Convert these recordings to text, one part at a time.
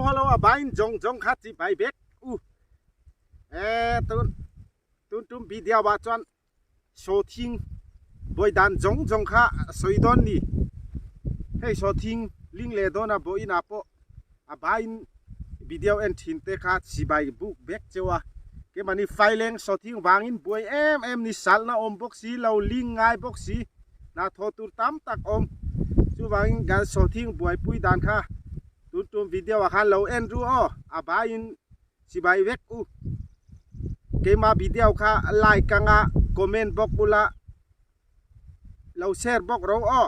holo a bain jong khat chi bai bek u tun video ba chon shooting boy dan jong kha soidon ni hey shooting ling le dona boy na po a bain video en thin te kha chi bai book bek chewa ke mani fileng shooting wangin boy em ni sal na om box si lo ling ngai box si na tho tur tam tak om chu wangin gan shooting boy pui dan kha tun video a khan lo en ru o a bain chi bai vek u ke ma video kha like ka nga comment box bula lo share box ro o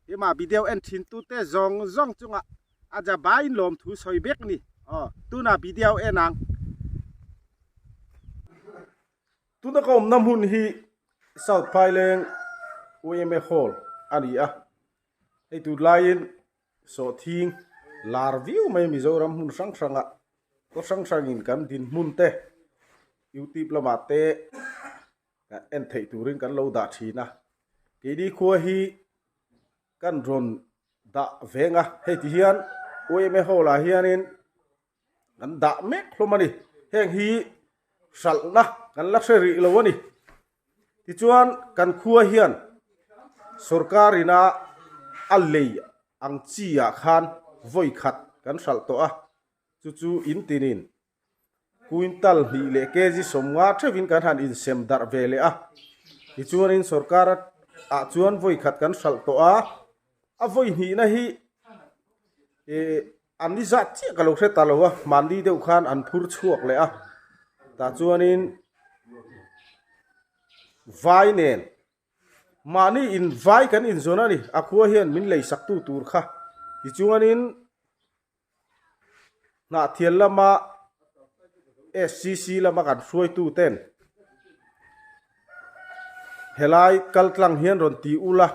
ke ma video en thin tu te jong chunga aja bain lom thu soi bek ni tu na video enang tu na kom nam hun hi South Thailand UMA Hall ani a ei tu lain so thing lar view mai Mizoram hun sanga ko sangin kan din mun te YouTube lama te en thei turin kan lo da thina ke di kho hi kan ron da venga he ti hian UMA Hall a hianin kan da mek hlomani heng hi salna kan luxury lo ni ti chuan kan khua hian sarkarina allei ang chia khan voi khat kan sal to a chu in tinin quintal hi le kg somwa thevin kan han in sem dar vele a ti chuan in sarkar a chuan voi khat kan sal to a voi hi na hi ani za chi ka lo hre ta lo wa mandi deu khan an phur chuak le a ta chuan in vai nen mani in vai kan in zona ni akua hian min lei saktu tur kha ti chuan in na thial lama SCC lama kan hroi tu ten helai kaltlang hian ron ti ula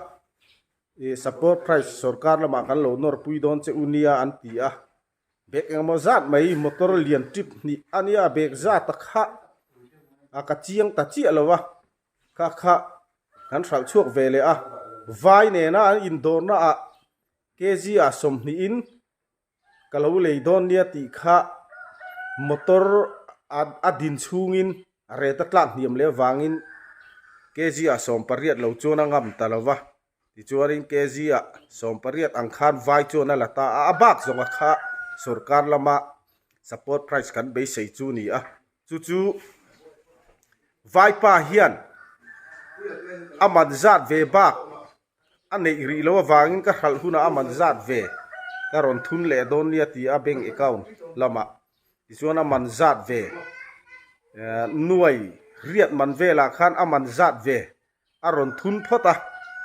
support price sarkar lama kan lo nor pui don che unia an ti a bek engmo zat mai motor lian trip ni ania bek za ta kha aka chiang ta chi alowa kha kan sal chuak vele a vai ne na in dor na a kg a som ni in kalo le don nia ti kha motor adin chungin re ta tlak niam le wangin kg a som pariat lo chona ngam talawa ti chuarin kg a som pariat ang khan vai chona lata a bak zonga kha sarkar lama support price kan be sei chu ni a chu vai pa hian aman zat ve bak anei ri lo wangin ka hal huna aman zat ve karon thun le don nia ti a bank account lama ti chuan aman zat ve nuai riat man ve la khan aman zat ve aron thun phota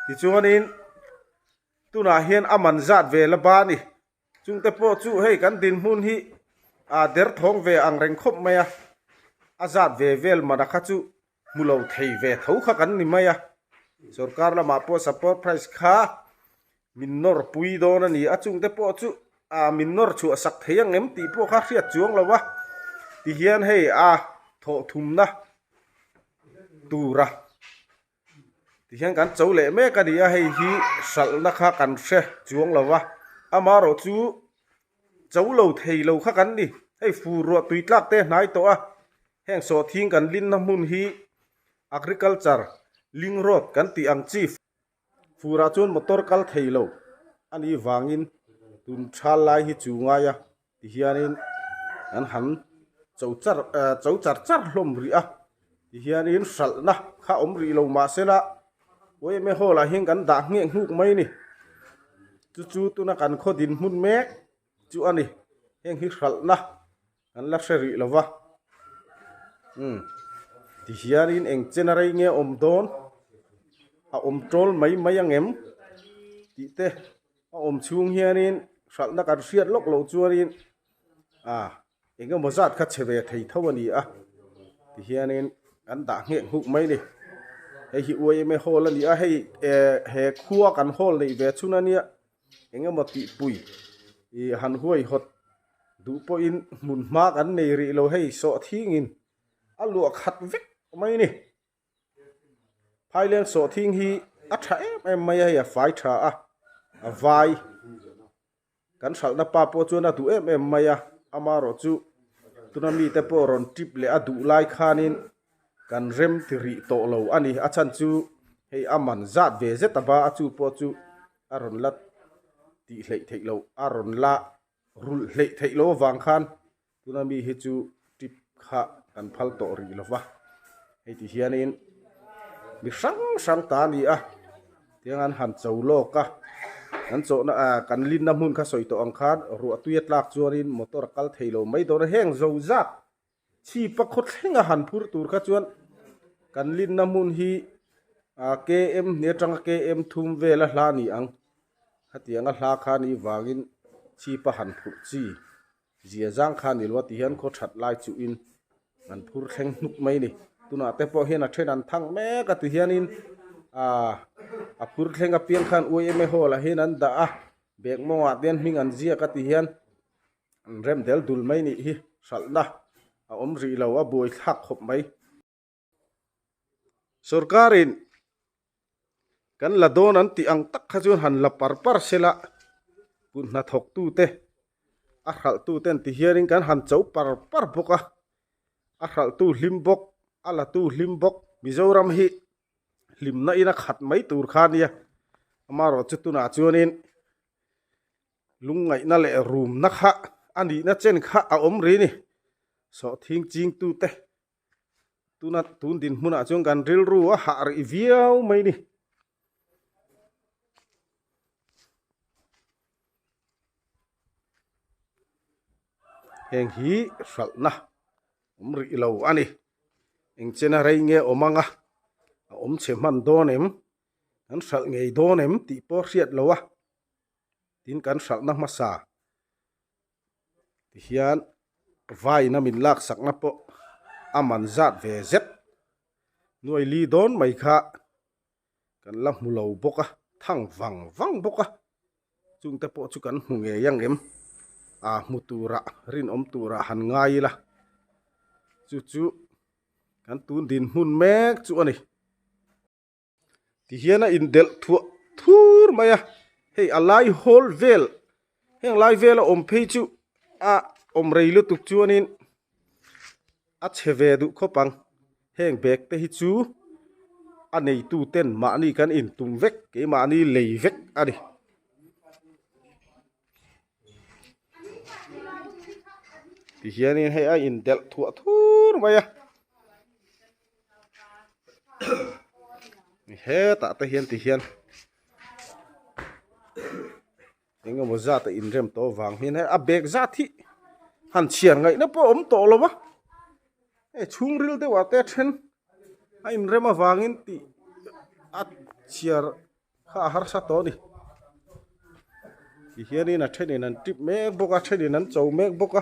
ti chuan in tuna hian aman zat ve la ba ni chungte po chu hei kan din hun hi a der thong ve ang reng khop maya azat ve vel mana kha chu mulo thei ve tho kha kan ni maya sarkar lama po support price kha minor pui don ani achung te po chu a minor chu sak theyang em ti po kha hriat chuang lawa ti hian hei a tho thumna tura ti hian kan chole me ka dia hei hi salna kha kan hre chuang lawa amaro chu cholo thei lo kha kan ni hei fu ro tuitlak te nai to a heng so thing kan lin na mun hi agriculture ling road kan ti ang chief fura chun motor kal theilo ani wangin tun thal lai hi chunga ya ti hianin an han chauchar hlom ri a ti hianin salna kha om ri lo ma sela oi me hola hing kan da nge nguk mai ni chu tuna kan khodin mun mek chu ani heng hi salna an luxury lova ti hianin eng chenarei nge om don a om trol mai angem ti te a om chung hianin salna kan riat lok lo chuarin enga mozat kha cheve thei thawani a ti hianin an da nge huk mai ni hei hi UMA Hall ani a hei he khuwa kan hall nei ve chunania enga mati pui han huai hot du po in mun ma kan nei ri lo hei so thingin alu khat vek mai ni Thailand so thing hi a tha em mai ya fai tha a vai kan sal na pa po chuan atu em maya amaro chu tunami te po ron trip le adu lai khanin kan rem tiri to lo ani achan chu hei aman zat ve zetaba achu po chu aron lat ti hlei thei lo aron la rul hlei thei lo wang khan tunami hi chu trip kha kan phal to ri lova hei ti hianin mi sang ta ni a tiangan han chau lo ka an cho na kan lin na mun kha soi to ang khan ru atuet lak chuanin motor kal theilo mai dor heng zo zat chi pa khot thenga han phur tur kha chuan kan lin na mun hi km ne tang km thum vela hla ni ang hatianga hla kha ni wangin chi pa han phur chi zia jang kha ni lo ti hian kho that lai chu in an phur thleng nuk mai ni tuna te po hian a then an thang me ka ti hianin a phur thleng a piang khan oi me hola hin an da a bek mo wa den hing an zia ka ti hian an rem del dul mai ni hi salna a om ri lo a boi thak khop mai sarkarin kan la don an ti ang tak kha chun han la par sela pun na thok tu te a khal tu ten ti hiarin kan han chau par boka a khal tu hlimbok ala tu hlimbok mizoram hi limna ina khat mai tur khania amaro chutuna chuanin lungai na le room na kha ani na chen kha a om ri ni so thing ching tu te tuna tun din huna chung kan ril ru a ha ri viau mai ni heng hi salna om ri lo ani eng chena rei nge omanga om che man donem an sal ngei donem ti por riat lowa tin kan sal na masa ti hian vai na min lak sak na po aman zat ve zet nuai li don mai kha kan lam mulo boka thang wang boka chung te po chu kan hunge yang em mutura rin om tura han ngai la chu kan tun din hun mek chu ani ti hiana in del thur maya hei alai hol vel heng lai vel om phei chu om reilu tuk chuanin a cheve du khopang heng bek te hi chu anei tu ten ma ni kan in tum vek ke ma ni lei vek ani ti hianin hei a in del thur maya he ta te hian ti hian enga mo za ta in rem to wang hin he a bek za thi han chian ngai na po om to lo ba e chung ril te wa te then a in rem a wangin ti a chiar kha har sa to ni ti hian in a then in tip mek boka then in an chau mek boka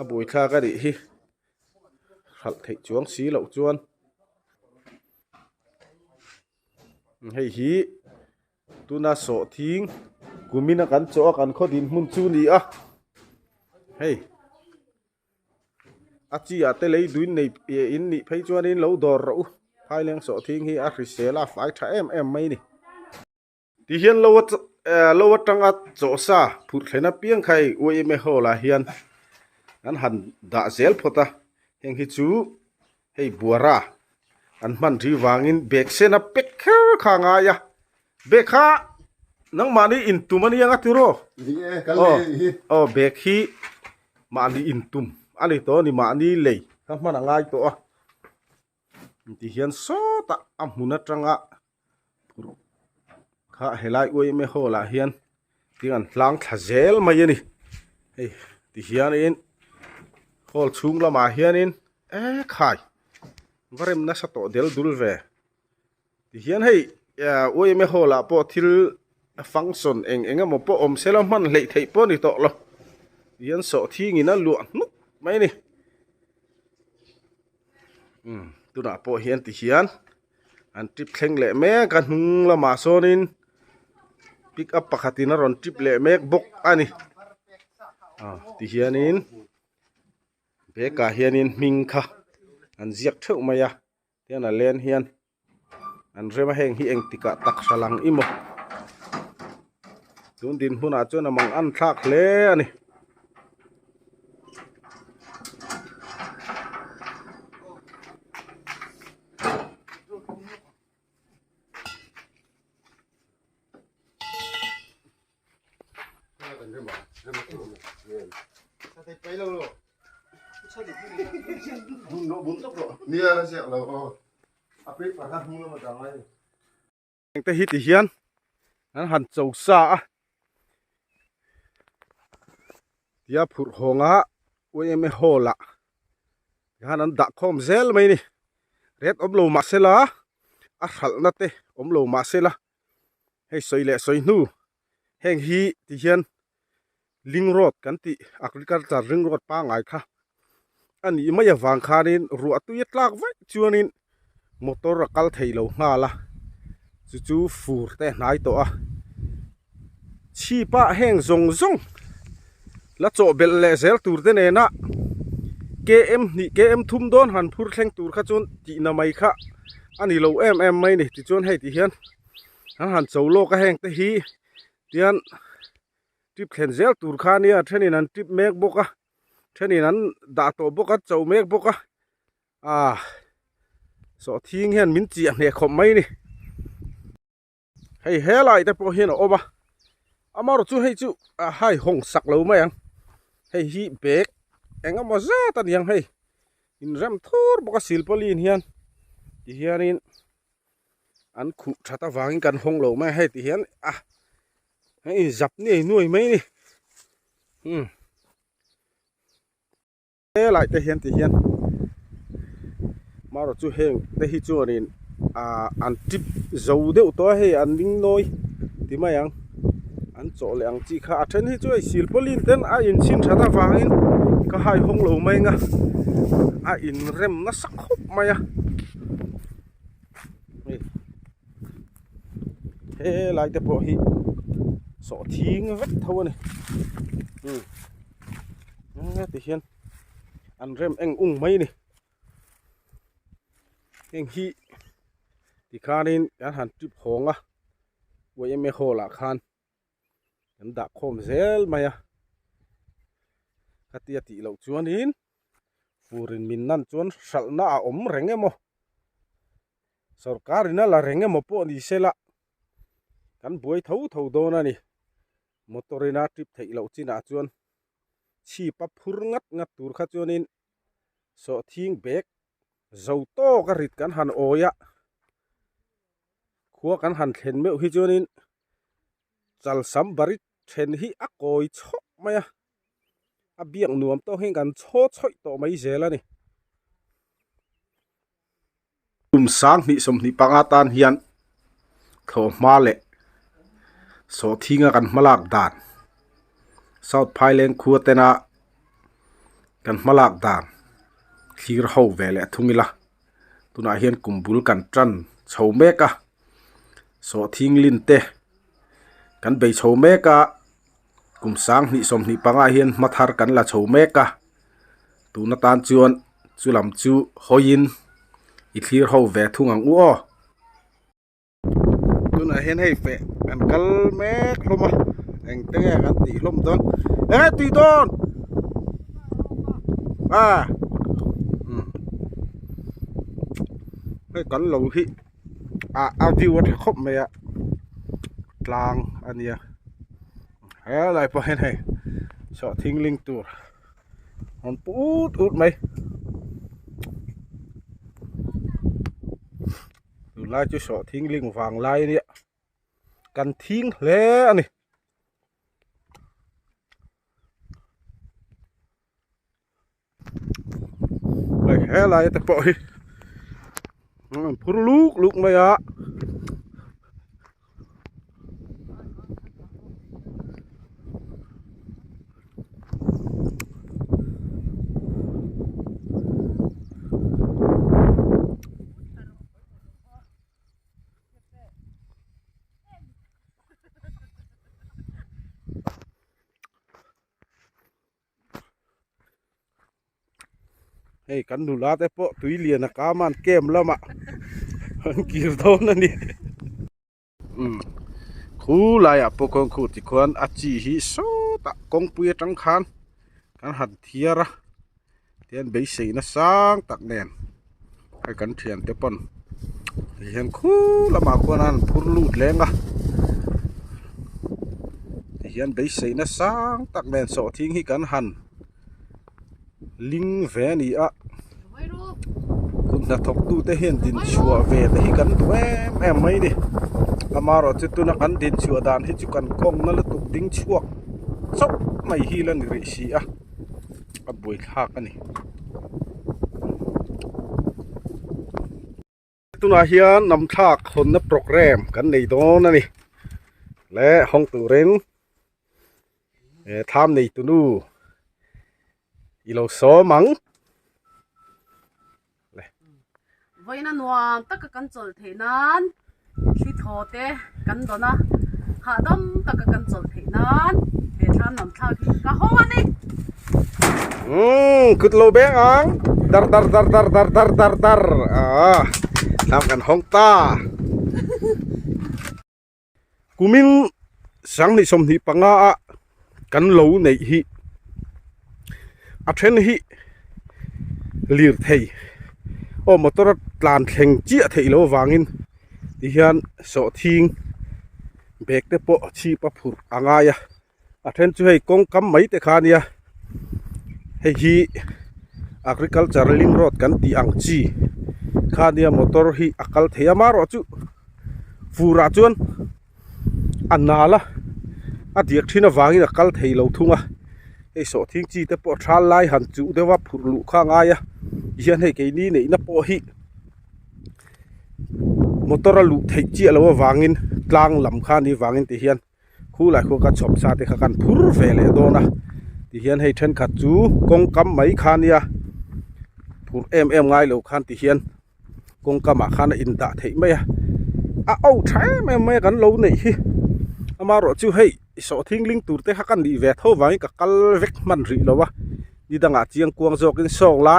a boi kha ka ri hi khal thei chuang si lo chuan hei hi tuna so thing kumina kan cho kan khodin mun chu ni a hei achi ate lei duin nei in ni phei chuan in lo dor ro phai leng so thing hi a risela fai tha em mai ni ti hian lo tanga cho sa phur thlena piang khai oi me hola hian an han da zel phota heng hi chu hei buara an man ri wangin bek sena pek kha nga ya bek kha nang mani in tumani anga tiro bek hi mani in tum ani to ni mani lei ka man ngai to ti hian so ta amuna tanga kha helai oi me hola hian tingan tlang thazel mai ani hei ti hian in hol chung lama hian in khai varem na sa to del dul ve ti hian hei oi me hola po thil function enga mo po om sela man lei thei po ni to lo hian so thing ina lu nuk mai ni tuna po hian ti hian an trip thleng le me kan hung lama sonin pick up pakhatina ron trip le mek bok ani ti hianin beka hianin ming kha an ziak theu maya tian a len hian an rema heng hi eng tika tak salang imo จุนดินพุ่นอาจจะมังอันทักเลนี่แต่ฮิตเฮียนนั้นหันเจ้าซาเดียผุดหงะไว้ไม่โหละฮันนั้นดักคอมเซลไหมนี่เร็ดอมโลมาเซล่าอัดหัลนัดเตอมโลมาเซล่าให้สวยเละสวยนู่แห่งฮีที่เฮียนลิงรถกันติอักริการจัดลิงรถป้าไงค่ะอันนี้ไม่อยากวางคานินรัวตุยตลากไว้จวนนินมอเตอร์กัลเทโลงาละจู่ๆฟูร์แต่ไหนตัวชีป้าแห้งซงแล้วโจเบลเลเซลตูร์เตเนนะเกมนี่เกมทุ่มโดนหันพูดแข่งตูร์ข้าจนจีนไม่ค่ะอันนี้เราไม่นี่ที่จนให้ที่เฮียนหันโจโลก็แห้งแต่ฮีเดียนทริปแข่งเซลตูร์ข้านี่เท่านี้นั้นทริปเมกบกะเท่านี้นั้นดาโตบกะโจเมกบกะสอทิ้งเฮียนมินจีเนี่ยขมไม่นี่ให้เฮลัยแต่พอเฮียนโอบะอามาจู่ให้จู่ให้หงสักเราไหมยังให้ฮีเบกเอ็งอามาจ้าตันยังให้อินเรมทูร์บกสิลปลีนเฮียนที่เฮียนินอันขุชัตวางกันหงเราไหมให้ที่เฮียนให้จับนี่หน่วยไหมนี่เฮลัยแต่เฮียนที่เฮียนมาเราจู่เฮงแต่ฮีจู่นินอันจิบเจ้าเดียวตัวให้อันลิงน้อยที่ไหมยังอันโจเลียงจีข้าเช่นที่ช่วยสิลปลินเต้นอินชินชาตาฟังอินก็ให้ห้องเราไม่งะอินเร็มนัสักคบมาอ่ะเฮ้ไล่แต่พอฮีสอทิ้งเวทเท่านี้นี่ที่เห็นอันเร็มเอ็งอุ้งไม่นี่เอ็งฮีที่ข้านี่การหันจิบหงไว้ไม่โหละคานกันดักคมเซลมาอ่ะกติยาติเหล่าจวนอินฟูรินมินนั่นจวนสัลน่าเร่งโมสรการิน่าละเร่งโมปนี่เซละกันบวยเท่าโดนนี่มอเตอร์น่าทริปไทยเหล่าจีน่าจวนชีปพูร์งัดตูร์ข้าจวนอินสอทิ้งเบกเจ้าโตกริดกันหันโอยะขัวกันหันเห็นเมื่อฮิจวนินจัลซัมบริดเห็นฮิอักโอยชกไหมเบียงหนวมโตเห็นกันโชดช่อยโตไม่เจแล้วนี่กลุ่มสังนิสมนิปังอาตานเฮียนเขามาเละโสทิ้งกันมาลากด่านซาวด์ไพเลนขัวเตนะกันมาลากด่านขีรเขาเวลทุ่งละตุนาเฮียนกลุ่มบุลกันจันชาวเมกะโสทิ้งลินเตกันไปชาวเมกะกุมสังนิสมนิปังอาเฮียนมาทาร์กันละชาวเมกะตุนาตานจวนจุลำจูหอยินอีทีเขาเวทุ่งอังอ้อตุนาเฮียนให้เฟกันกัลเมกลมเอ็งเตะกันตีลมต้นตีต้นให้กันเราที่วิวที่ครบไหมกลางอันนี้อะไรพอเห็นให้สอทิ้งลิงตัวมันปูดอุดไหมดูไล่จะสอทิ้งลิงฝั่งไล่เนี่ยกันทิ้งแล้วนี่อะไรแต่ปล่อยพูดลูกไหมให้กันดูลาแต่พอตุยเลียนกามันเกมแล้วมากีร์โดนนั่นนี่ข khu lai a pokong khu ti khuan a chi hi so ta kong pui tang khan kan han thiara tian bei sei na sang tak nen ai kan thian te pon hian khu lama khuanan phur lut lenga hian bei sei na sang tak nen so thing hi kan han ling ve ni a kun na thok tu te hian din chua ve te hi kan tu em mai ni amaro chu tu na kan din chua dan hi chu kan kong na la tuk ding chuak chop mai hi lan ri si a boi khak ani tuna hian nam thak khon na program kan nei don ani le hong tu ren tham nei tu nu ilo so mang le voina nuam tak kan chol theinan thi thote kan dona ha dam tak kan chol theinan he tham nam thak ka ho ani kut lo beng ang dar tham kan hong ta kumin sang ni som ni panga a kan lo nei hi a then hi lir thei o motor tlan thleng chi a thei lo wangin ti hian so thing bek te po chi pa phur anga ya a then chu hei kong kam mai te khania hei hi agriculture link road kan ti ang chi khania motor hi akal theiama ro chu fura chuan anala a diak thina wangin akal thei lo thunga ei so thing chi te po thal lai han chu dewa phur lu kha nga ya hian hei ke ni nei na po hi motor lu thei chi alo wangin tlang lam kha ni wangin ti hian khu lai khu ka chop sa te kha kan phur ve le dona ti hian hei then kha chu kong kam mai khania phur em ngai lo khan ti hian kong kama khana in da thei mai a au thaim mai kan lo nei hi amaro chu hei so thing ling tur te hakan di ve tho wai ka kal vek man ri lowa ni danga chiang kuang jok in song la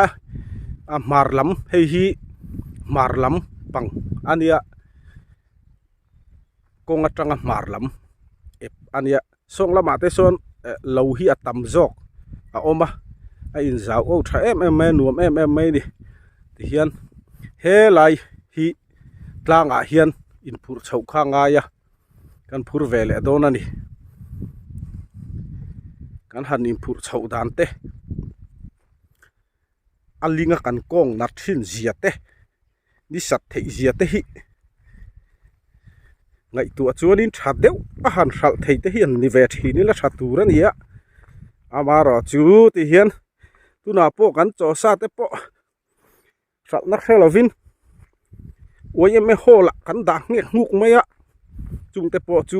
a marlam hei hi marlam pang ania kong atanga marlam ep ania song lama te son lo hi atam jok a oma a in zau o tha em nuam em mai ni ti hian he lai hi tlanga hian in phur chho kha nga ya kan phur ve le don ani kan han in phur chho dan te alinga kan kong nat thin zia te ni sat thei zia te hi ngai tu chuanin tha deuh a han hral thei te hian ni ve thi ni la tha tur ania amaro chu ti hian tuna po kan cho sa te po sal na khelovin oi em hola kan da nge nguk maya chung te po chu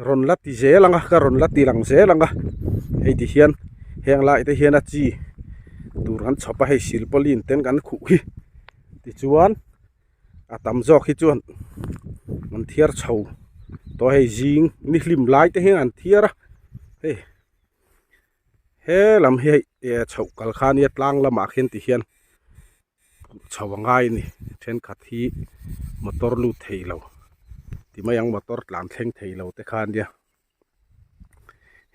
ron la ti zelanga ka ron la ti lang zelanga hei ti hian heng lai te hian a chi tur kan chopa hei silpolin ten kan khu hi ti chuan atam jok hi chuan man thiar chho to hei jing ni hlim lai te hian an thiara hei he lam hei chho kal khania tlang lama khen ti hian chawangai ni then khathi motor lu theilo ti mayang motor tlan thleng theilo te khan dia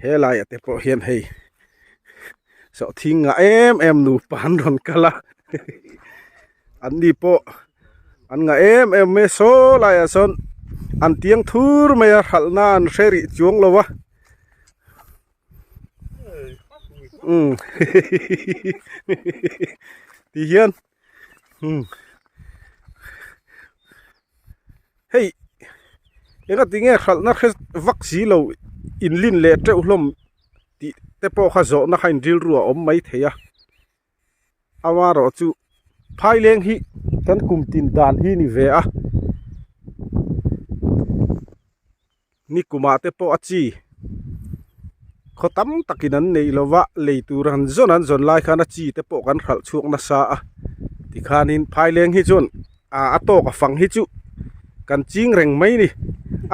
he lai ate po hian hei so thinga em nu pan ron kala an ni po an nga em me so lai ason an tiang thur me halna an sheri chuang lowa ti hian hey enga tinge khalna khe vaksi lo inlin le te ulom ti te po kha zo na khain ril ruwa om mai theya awaro chu phai leng hi kan kum tin dan hi ni ve a ni kuma te po achi khotam takinan nei lova leituran zonan zon lai khana chi te po kan khal chuak na sa a ti khanin phai leng hi chon a ato ka fang hi chu kan ching reng mai ni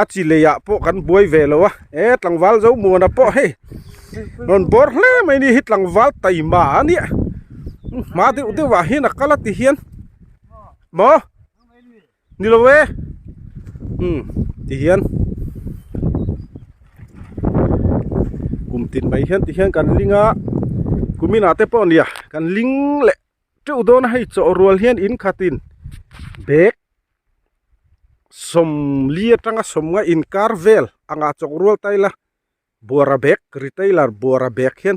a chi le ya po kan buai ve lowa e tlangwal zo mu na po he non bor hle mai ni hit tlangwal tai ma ani ma de u de wa hi na kala ti hian mo ni lo we ti hian กุมตินไม่เห็นที่เห็นกันลิงอ่ะกุมินาเตปอเนี่ยกันลิงเละเจ้าโดนให้โจรัวเฮียนอินขัดินเบกสมเลียตั้งสมงอินคาร์เวลอ่างจกรัวไตละบัวระเบกริไตละบัวระเบกเฮียน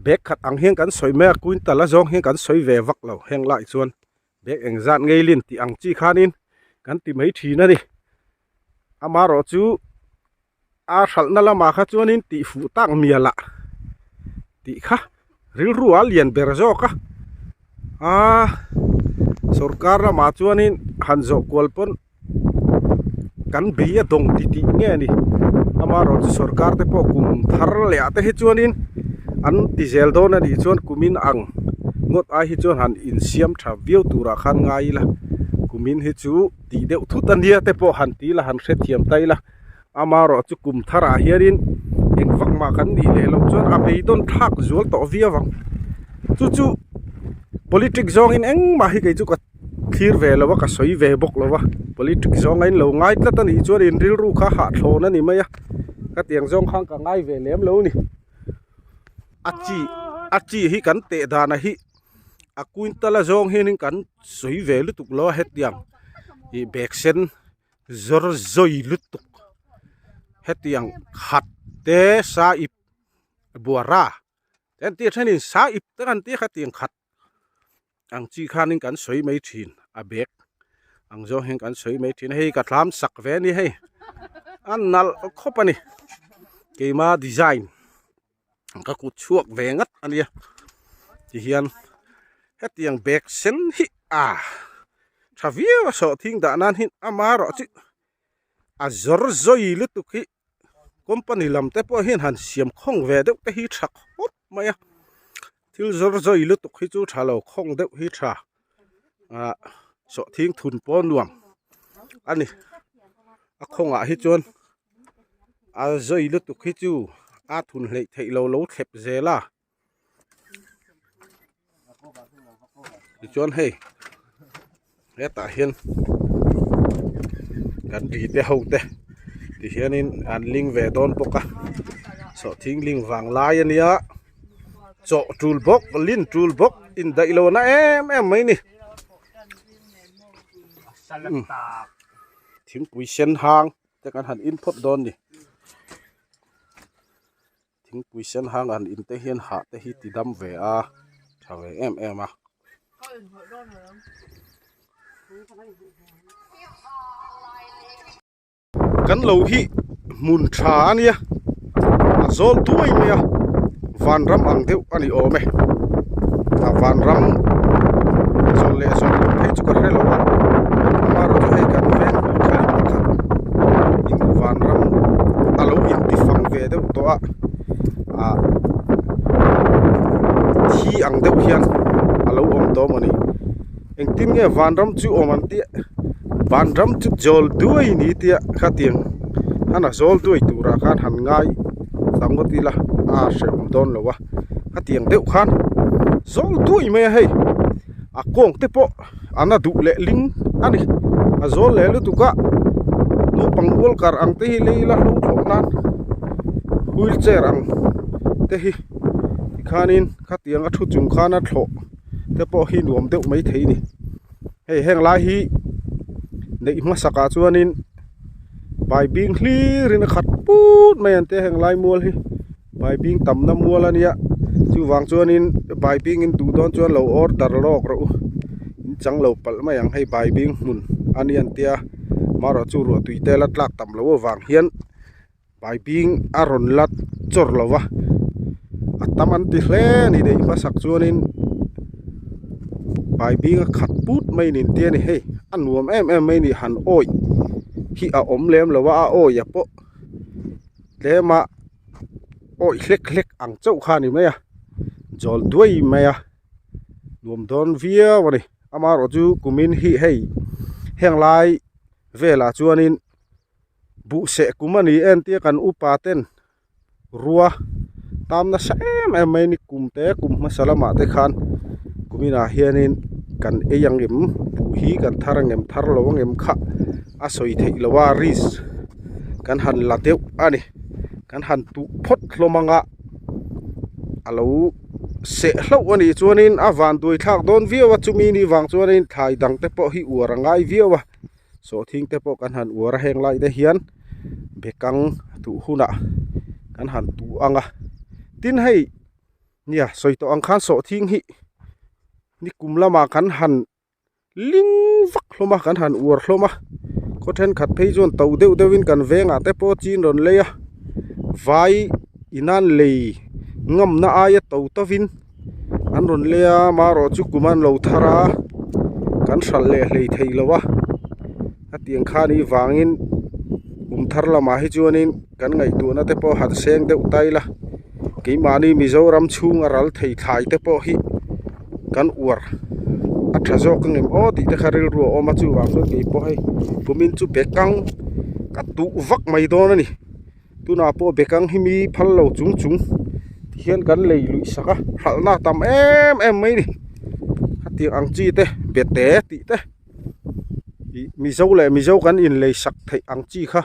เบกขัดอังเฮียนกันสวยแม่กุนตะละจงเฮียนกันสวยเววักเราเฮียนหลายส่วนเบกเองจานไงลินที่อังจีขานินกันที่ไม่ทีนะดิอามารอจูอาชัลนั่นละมาข้าจวนนินที่ฟูตั้งเมียละที่ข้าริลรัวเลียนเบรโจก้าสุรการละมาจวนนินฮันโจกวลปนกันเบียดงติเงี้ยนี่อามารอจูสุรการเตปอกุมทาร์เลียเตฮิจวนนินอันที่เซลโดนันฮิจวนกุมินอังงดอาฮิจวนหันอินเซียมทราวิวตูราขันไงละกุมินฮิจูตีเดวทุตันเดียเตปอหันตีละหันเสถียมไตละอามารอจูกุมทาร์เฮียรินเองฟักมากันนี่เลยเราจวนอาไปโดนทักจวลต่อวิววังจู่politik zong in eng ma hi kai chu ka thir ve lo wa ka soi ve bok lo wa politik zong in lo ngai tla tan hi chuan in ril ru kha ha thlo na ni mai ka tiang zong khang ka ngai ve lem lo ni achi hi kan te da na hi a quintala zong hi ning kan soi ve lu tuk lo het tiang i bek sen zor zoi lu tuk het tiang khat te sa ip buara ten ti thanin sa ip ta kan ti kha tiang khat ang chi khanin kan soi mai thin a bek ang zo heng kan soi mai thin hei ka thlam sak ve ni hei an nal khopani keima design ka ku chuak ve ngat ania ti hian hetiang bek sen hi thavia so thing da nan hin amaro chi a zor zoi lu tu khi company lam te po hin han siam khong ve deuh te hi thak hop maya thil zor zoi lu tu khi chu thalo khong deuh hi tha so thing thun po nuam ani a khonga hi chon a zoi lu tu khi chu a thun hlei thei lo lo thlep zela hi chon hei eta hian kan ri te ho te ti hianin an ling ve don poka so thing ling wang lai ania cho toolbox lin toolbox in dai lo na em mai ni thim pui sen hang te kan han in phot don ni thing pui sen hang an in te hian ha te hi ti dam ve a thawe em a kan lo hi mun tha ania azol tuai me van ram ang deuh ani ome a van ram zol le zol thei chu ka hrelo amaro chu hei kan ven khali pakhat in van ram alo in ti fang ve deuh to a thi ang deuh hian alo om to mani eng tin nge van ram chu om an ti van ram chu zol duai ni tia khatiang hana zol duai tura khan han ngai tangoti la se om don lo wa khatiang deuh khan zol duai me hei a kong te po ana du le ling ani a zol le lu tuka no pangol kar ang te hi leila lo thonan wheelchair ang te hi khanin khatiang a thu chung khana thlo te po hi nuam deuh mai thei ni hei heng lai hi nei ma saka chuanin bai bing hlirin khat put mai ante heng lai mual hi bai bing tam na mual ania chu wang chuanin bai bing in tu don chuan lo order lok ro in chang lo pal mai ang hei bai bing mun ani antia maro chu ro tuite la tlak tam lo wang hian bai bing aron lat chor lowa ataman ti hle ni dei ma sak chuanin bai bing khat put mai nin te ni hei anuam em mai ni han oi hi a om lem lo wa a oi ya po lema oi hlek ang chau kha ni mai a jol duai mai a nuam don via wani amar oju kumin hi hei heng lai vela chuanin bu se kumani en tia kan upa ten ruwa tam na sem em mai ni kumte kum masalama te khan kumina hianin kan eyang em hi kan tharang em thar lowang em kha a soi thei lowa ris kan han la deuh ani kan han tu phot hlomanga alo se hlo ani chuanin awan dui thak don viawa chumi ni wang chuanin thai dang te po hi urangai viawa so thing te po kan han ura heng lai de hian bekang tu huna kan han tu anga tin hei nia soito ang khan so thing hi ni kumlama kan han ling vak hloma kan han ur hloma ko then khat phei zon tau deuh deuhin kan venga te po chin ron leya vai inan lei ngam na aya tau tawin an ron leya ma ro chu kuman lo thara kan hral le hlei thei lowa atiang khani wangin thar lama hi chuanin kan ngai tu na te po hat seng deuh taila keimani mizoram chunga ral thei thlai te po hi kan ur a thazok ngem o ti te kharil ru o ma chu wa so ke po hai pumin chu bekang ka tu vak mai don ani tuna po bekang hi mi phal lo chung chung hian kan lei lui saka halna tam em mai ni hati ang chi te bete ti te mizo kan in lei sak thei ang chi kha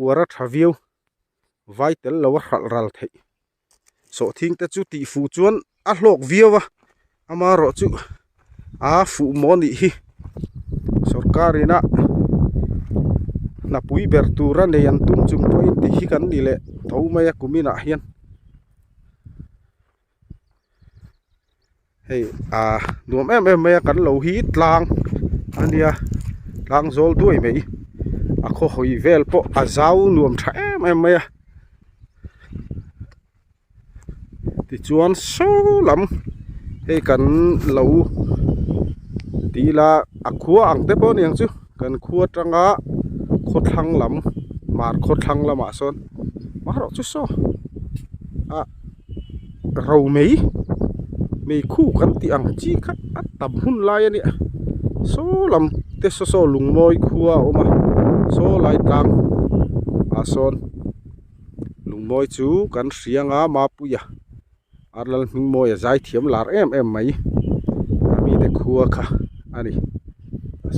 ura thaviu vai tel lo ral thei so thing te chu ti fu chuan a hlok viawa ama ro chu a fu moni hi sarkarina na pui bertura ne yan tum chung point ti hi kan ni le thomaya kumina hian hei nuam em maya kan lo hi tlang ania tlang zol duai mei a kho hoi vel po a zau nuam tha em maya ti chuan so lam hei kan lo ti la a khuwa ang te po niang chu kan khuwa tanga khothlang lam mar khothlang lama son ma ro chu so a ro mei khu kan ti ang chi kha atam hun lai ani so lam te so lungmoi khuwa oma so lai tang a son lungmoi chu kan rianga ma puya arlal mingmoi zai thiam lar em mai ami te khuwa kha ani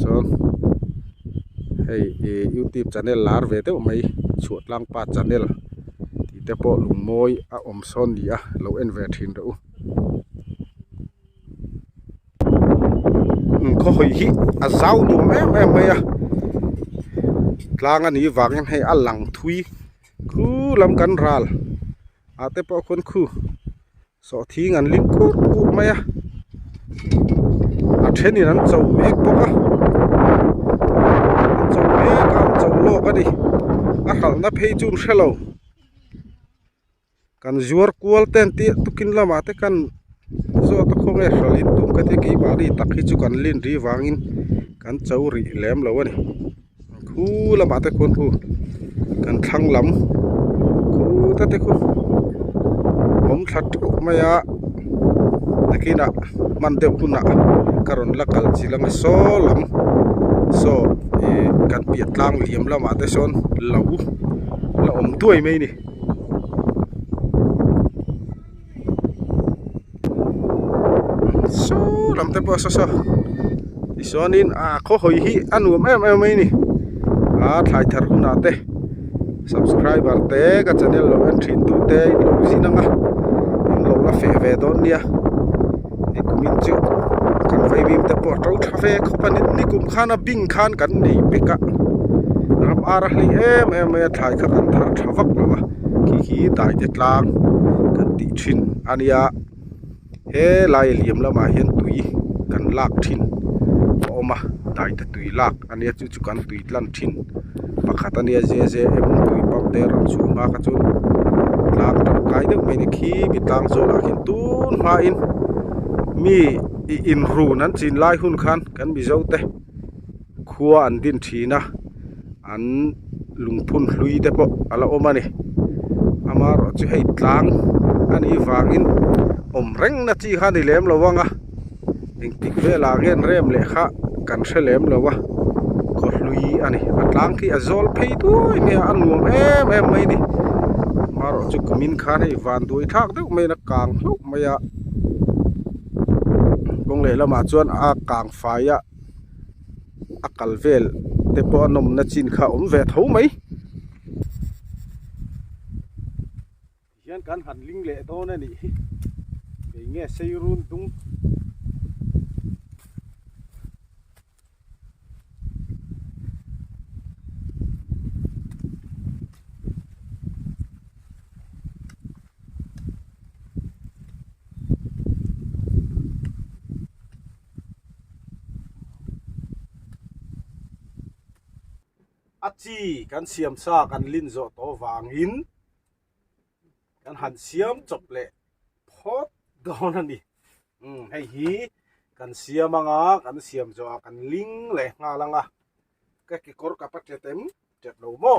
son hei YouTube channel lar ve te mai chuat lang pa channel ti te po lungmoi a om son dia lo en ve thin ro ko hoi hi a zau nu em mai a tlang ani wangin hei a lang thui khu lam kan ral a te po khon khu so thing an ling ku mai a theni nan chau mek poka chau mek kan chau lo ka ni a hal na phei chun shelo kan zuar kual ten ti tukin lama te kan zo ta khong e hlalin tum ka te ki bari takhi chu kan lin ri wangin kan chau ri lem lo ani khu lama te khon khu kan thang lam khu ta te khu om thlat ku maya takina man de kuna karon lakal chilang so lam so kan piat lang liam lama te son lo la om tuai mai ni so lam te po so isonin a kho hoi hi anu em mai ni a thai thar huna te subscriber te ka channel lo en thin tu te lo zinanga in lo la fe ve don nia e kumin chu kan vai bim te po tau tha ve khopanin ni kum khana bing khan kan nei peka ram ara hli em thai kha kan thar thawak lawa ki dai te tlang kan ti thin ania he lai liam lama hian tui kan lak thin oma dai te tui lak ania chu kan tui tlan thin pakhat ania je em tui pam te ram chu ma ka chu lak tak kai deuh mai ni khi bi tang zo la hin tun ma in mi in ru nan chin lai hun khan kan bi zo te khuwa an din thina an lungphun hlui te po ala omani amar chu hei tlang ani wangin om reng na chi kha ni lem lowanga eng tik ve la gen rem le kha kan hre lem lowa ko hlui ani atlang ki azol phei tu me anuam em mai ni maro chu kumin kha hei van dui thak deuh mai na kang hlo maya bong le lama chuan a kang faya akal vel te po nom na chin kha om ve tho mai hian kan han ling le don ani ke nge seirun tung achi kan siam sa kan lin zo to wangin kan han siam chop le phot don ani hei hi kan siam anga kan siam zo kan ling le nga langa ka ki kor ka pat tem tet lo mo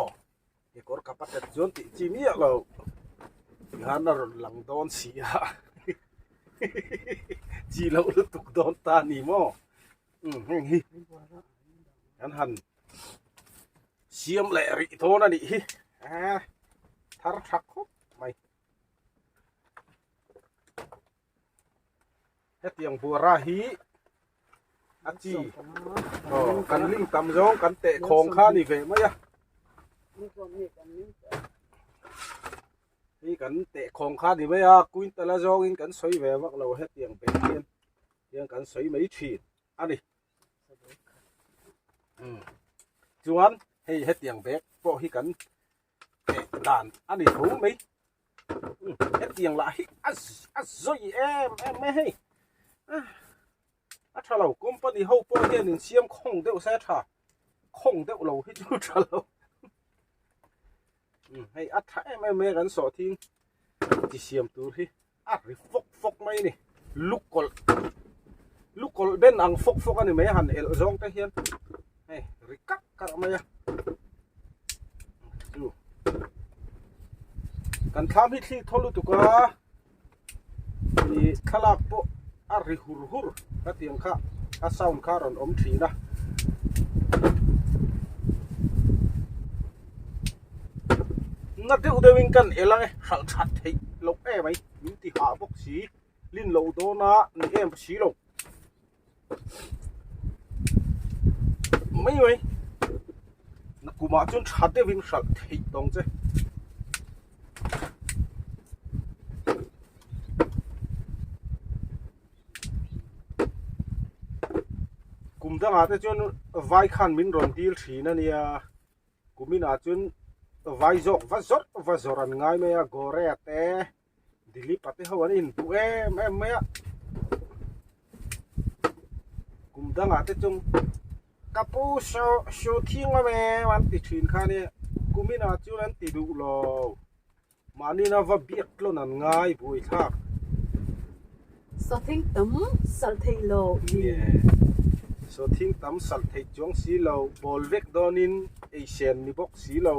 ki kor ka pat jon ti chi mi lo han na lang don sia chi lo lu tuk don ta ni mo hei hi kan han siam le ri thona ni hi thar thak khop mai hetiang bura hi achi kan ling tam jong kan te khong kha ni ve mai hi kan te khong kha ni mai kuin tala jong in kan soi ve wak lo hetiang pe hian yang kan soi mai thin ani chuan hei hetiang bek po hi kan dan ani thu mai hetiang la hi azoi em me hei a thalo company ho po hian in siam khong deuh sa tha khong deuh lo hi chu thalo hei a tha em kan so thing ti siam tur hi a ri fok mai ni lukol ben ang fok ani mai han el zong ta hian hei ri kak mai kan tham hi thli tholu tu ka ni khalak po a ri hur ka tiang kha a sound kha ron om thi na na deu dewing kan elang hal that thei lo e mai min ti ha bok si lin lo do na ni em si lo mai na kuma chun that dewing hal thei tong che kumda nga te chun vai khan min ron dil thina nia kumina chun vai jok va zoran ngai me ya gore ate dili pate hawan in bu em me kumda nga te chun kapu so thinga me wan ti thin kha ni kumina chun an ti du lo mani na va biak lo nan ngai bui thak so thing tam sal thei lo so thing tam sal thei chong si lo bol vek donin asian ni bok si lo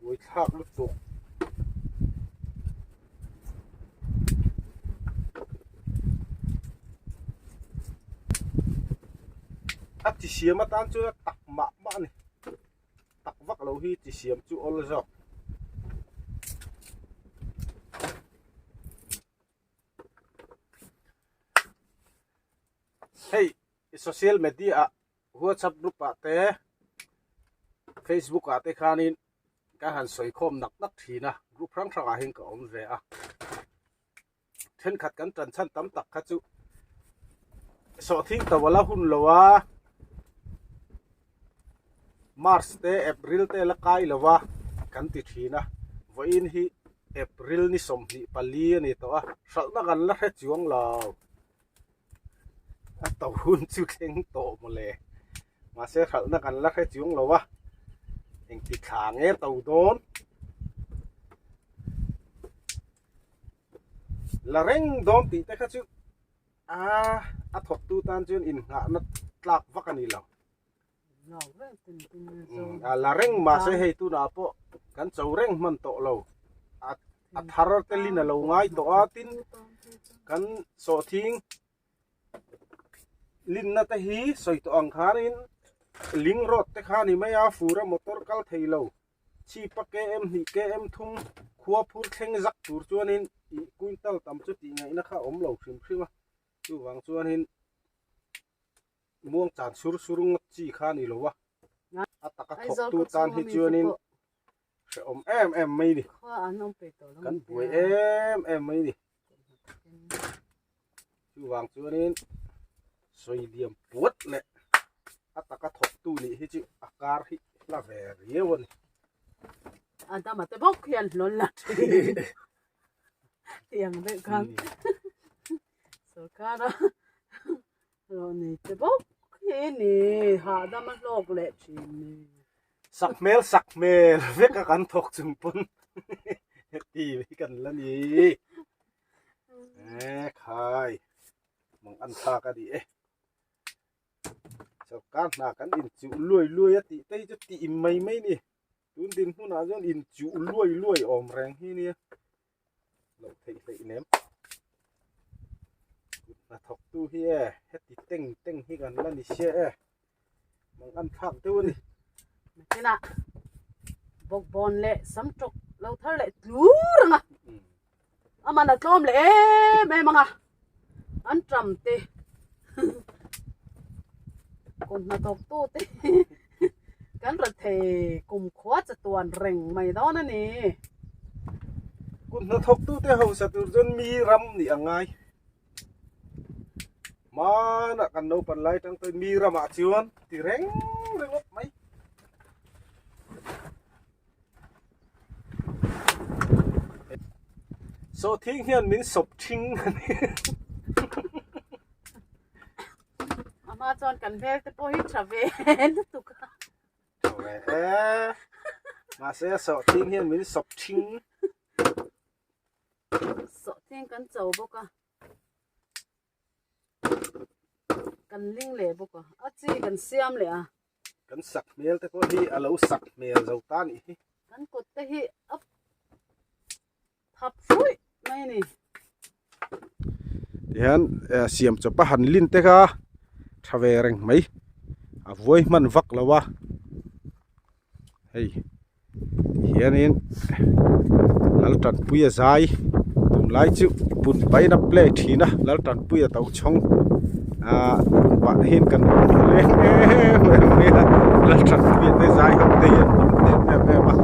bui thak lu tuk at ti siam atan chu tak ma ni tak vak lo hi ti siam chu ol zo hey social media WhatsApp group ate Facebook ate khanin ka han soi khom nak thina group rang a hin ka om ve a then khat kan tran chan tam tak kha chu so thing ta wala hun lowa March te April te la kai lowa kan ti thina voin hi April ni som ni pali ni to a sal na kan la he chuang lo tàu hun chu theng to mo le ma se khal na kan la khe chung lo wa eng ti khang e tàu don la reng don ti te kha chu a thok tu tan chun in nga na tlak vak ani lo la reng ma se hei tu na po kan chau reng man to lo a thar te lin lo ngai to a tin kan so thing lin na ta hi soi to ang kharin ling road te khani maya fura motor kal theilo chi pa ke em hi ke em thum khuwa phur thleng zak tur chuanin i quintal tam chu ti ngai na kha om lo thrim thima chu wang chuanin muang chan surung chi khani lo wa ataka thok tu tan hi chuanin อมแอมไม่ดิ ข้ออันน้องไปต่อแล้ว กันป่วยแอมไม่ดิชื่อวางชื่อนี้สวยเหลี่ยมปวดแหละอัตตะกะถกตู้นี่ที่ชื่ออาการที่ละแวเรียวนี่ อันตามาแต่บอกเขียนล้นละเตียงเด็กกันสกัดเรานี่แต่บอกเขียนนี่หาดามาโลกเละชินนี่สักเมลเวกกันถกจุมปุนตีไปกันละนี่คายมองอันทากะดีสกัดหน้ากันอินจุลุยติเตยจะตีไม่นี่ตุนดินผู้น่าจะอินจุลุยออมแรงที่นี่เราเทเนมมาถกตู้เฮียเฮ็ดติเต็งให้กันละนี่เช่มองอันทากตัวนี่นี่นะบอกบอลเละซ้ำจกเราเท่าเละรู้รึงอ่ะอามันอะกลมเละแม่มังอ่ะอันจำเตคนมาตกตู้เตกันระเทกุมขวาจะตัวเร่งไม่ได้นั่นนี่คุณมาถกตู้เตเขาสัตว์จนมีรำนี่ยังไงมาน่ะกันโนปันไลตั้งแต่มีรำอาชีวันที่เร่งวบไหมโซทิ้งเฮียนมินศพทิ้งอามาจอนกันเพลแต่พอฮิตราเวนตุกะมาเสียโซทิ้งเฮียนมินศพทิ้งโซทิ้งกันเจ้าบุกะกันลิงเล่บุกะอาจีกันเสียมเลยอ่ะกันสักเมลแต่พอฮีอาลูสักเมลเจ้าตานี่กันกดแต่ฮีอัพทับฟุยไม่นี่เดี๋ยวเสียมจะปะหันลิ้นเตะค่ะทเวเรงไหมอ่ะโวยมันวักแล้ววะเฮ้ยเฮียนี่ลัลตันปุยใจตุนไล่จุปุ่นไปนับเล่ทีนะลัลตันปุยเต้าชงปุ่นปะเห็นกันเลยไม่ลัลตันปุยได้ใจครับเตียนมา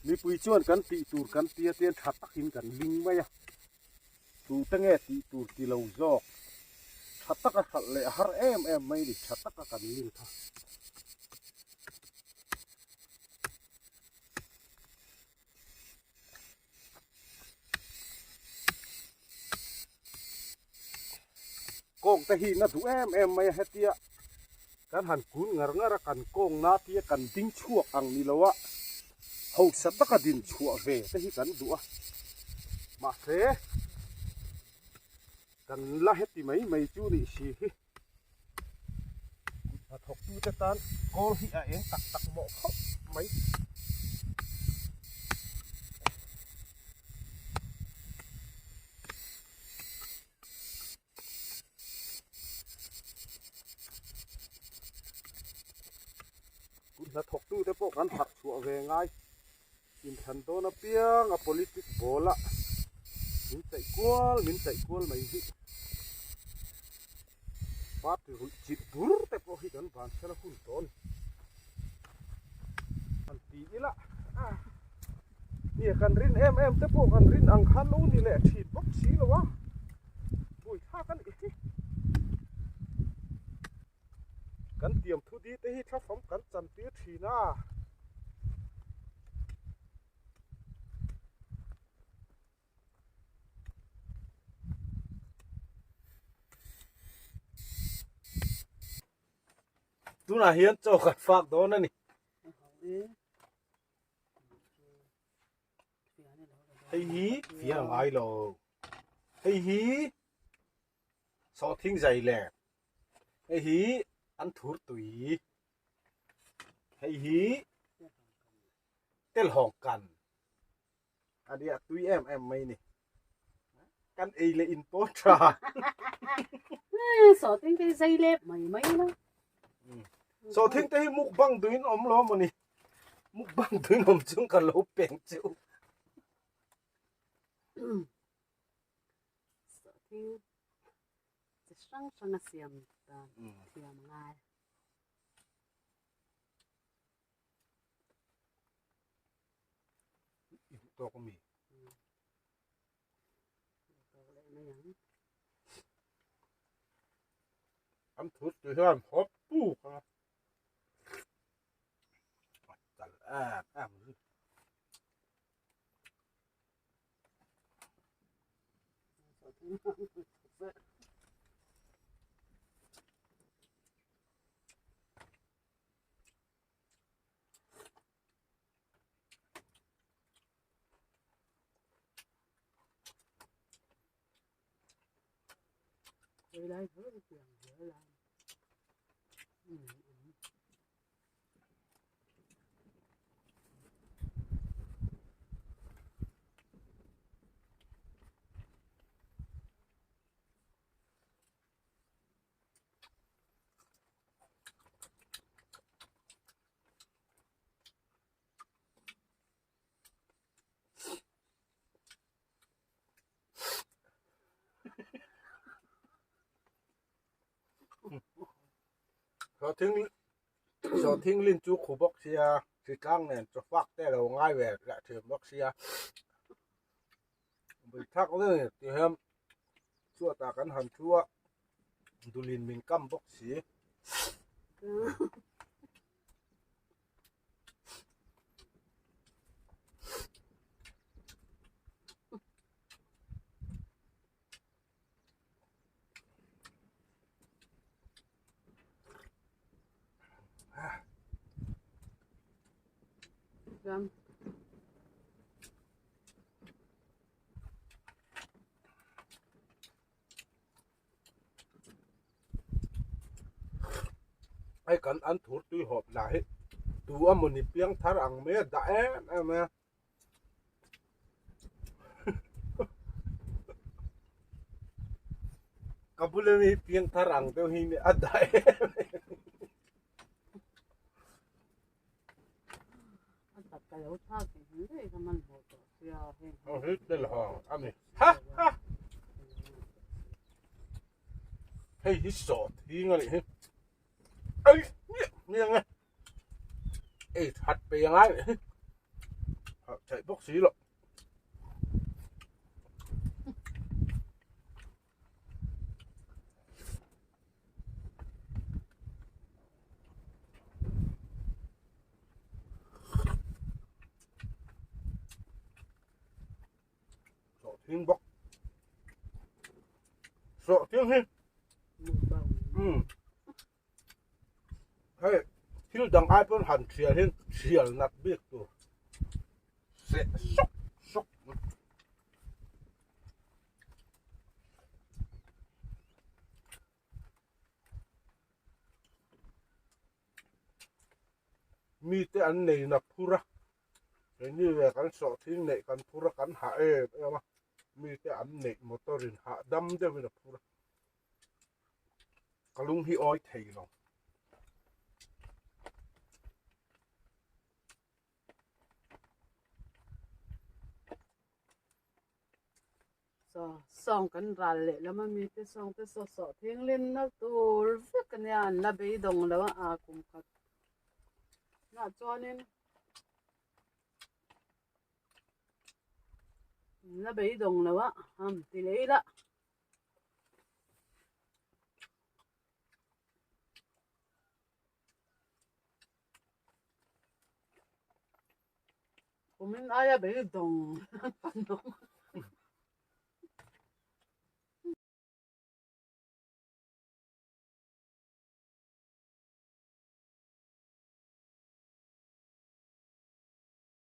มีปุยชวนกันตีตูกันเตียนถัดตักหินกันลิงไหมอ่ะตูตั้งแง่ตีตูตีเราจอกถัดตักกันเลยฮาร์เอ็มไม่ดิถัดตักกันลิงท่ากงแต่หินนะถูเอ็มไม่เฮตียกันหันกุนงากันกงนาตีกันดิ้งชั่วอังนี่แล้ววะเขาสัตว์ก็ดินชั่วเวแต่ที่กันดูมาเสกันละเหตุไม่จูนี่สิมาถกดูแต่ตานกอลที่เองตักหมอกเขาไม่คุณมาถกดูแต่พวกนั้นหักชั่วเวง่ายอินทันโตนะเปียงอะ politik bola min sai kual mai hi pat ru chit bur te po hi kan ban sala kun ton an ti ila ni kan rin te po kan rin ang khan lo ni le thin bok si lo wa pui kha kan i kan tiam thu di te hi tha phom kan chan ti thina tu na hian cho khat fak don ani hei hi fia ngai lo hei hi so thing zai le hei hi an thur tui hei hi tel hong kan adia tui em mai ni kan ei le in po tra so tiếng cái dây lép mày mấy nó so thing te muk bang duin om lo mani muk bang duin om chung ka lo peng chu so tiếngจะช่างช่างเสียมตาเสียมง่าย to ko mi am thut tu han hop pu ka tal am Rồi đây thử cái chuyện dễ làm. so thing lin chu khu bok sia si tlang nen cho fak te lo ngai ve la the bok sia bi thak le ti hem chu ta kan han chua dulin min kam bok si Vâng. ai kan an thur tui hop la he tu amoni piang thar ang me da em kabulemi piang thar ang teu hi ni ada Cái lỗ thao thì những cái cái mình một tổ xia hen hit del ha ami ha hey hi sot hi ngali he ai ni nga ei hat pe ngai chạy bốc xí lo tiếng bốc sợ tiếng hết hey thiếu đằng ai vẫn hẳn chia hết chia nát biết rồi sẽ sốc sốc mi te anh này là pura cái như là cái sợ tiếng này cái pura cái hạ em mà mi te anh này motorin hạ đâm cho mình là pura cái lung hi oi thầy lòng song kan ral le lama mi te song te so thing len na tur fe kan ya na be dong lawa a kum khat na chonin na be dong lawa ham ti le la kumin aya be dong